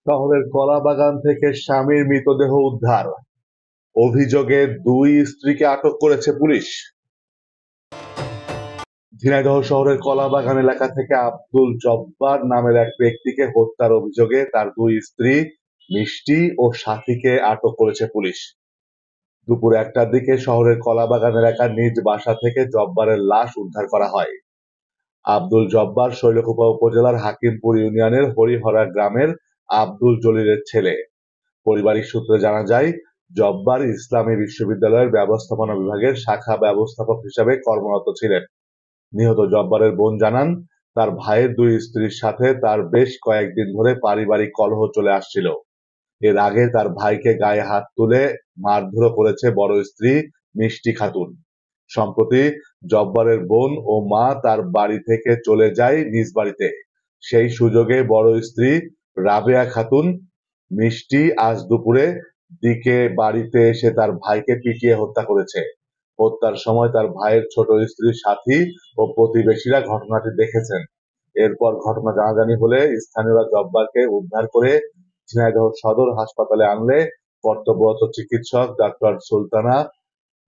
শহরের কলাবাগান থেকে স্বামীর মৃতদেহ উদ্ধার, অভিযোগে দুই স্ত্রীকে আটক করেছে পুলিশ। ঝিনাইদহ শহরের কলাবাগান এলাকা থেকে আব্দুল জব্বার নামের এক ব্যক্তিকে হত্যার অভিযোগে তার দুই স্ত্রী মিষ্টি ও সাথীকে আটক করেছে পুলিশ। দুপুর 1টার দিকে শহরের কলাবাগান এলাকার নিজ বাসা থেকে জব্বারের লাশ উদ্ধার করা হয়। আব্দুল জব্বার শৈলকুপা উপজেলার হাকিমপুর ইউনিয়নের হরিহরা গ্রামের আব্দুল জলিলের ছেলে। পারিবারিক সূত্রে জানা যায়, জব্বার ইসলামী বিশ্ববিদ্যালয়ের ব্যবস্থাপনা বিভাগের শাখা ব্যবস্থাপক হিসেবে কর্মরত ছিলেন। নিহত জব্বারের বোন জানান, তার ভাইয়ের দুই স্ত্রীর সাথে তার বেশ কয়েকদিন ধরে পারিবারিক কলহ চলে আসছিল। এর আগে তার ভাইকে গায়ে হাত তুলে মারধরও করেছে বড় স্ত্রী মিষ্টি খাতুন। সম্প্রতি জব্বারের বোন ও মা তার বাড়ি থেকে চলে যায় নিজ বাড়িতে। সেই সুযোগে বড় স্ত্রী রাবেয়া খাতুন মিষ্টি আজ দুপুরে দিকে বাড়িতে এসে তার ভাইকে পিটিয়ে হত্যা করেছে। হত্যার সময় তার ভাইয়ের ছোট স্ত্রীর সাথী ও প্রতিবেশীরা ঘটনাটি দেখেছেন। এরপর ঘটনা জানাজানি হলে স্থানীয়রা জব্বারকে উদ্ধার করে ঝিনাইদহ সদর হাসপাতালে আনলে কর্তব্যরত চিকিৎসক ডাক্তার সুলতানা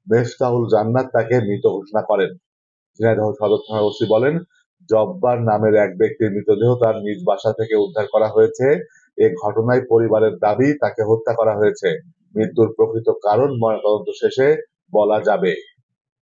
মেফতাহুল জান্নাত তাকে মৃত ঘোষণা করেন। ঝিনাইদহ সদর থানার ওসি বলেন, জব্বার নামের এক ব্যক্তির মৃতদেহ তার নিজ বাসা থেকে উদ্ধার করা হয়েছে। এ ঘটনায় পরিবারের দাবি তাকে হত্যা করা হয়েছে। মৃত্যুর প্রকৃত কারণ ময়নাতদন্ত শেষে বলা যাবে।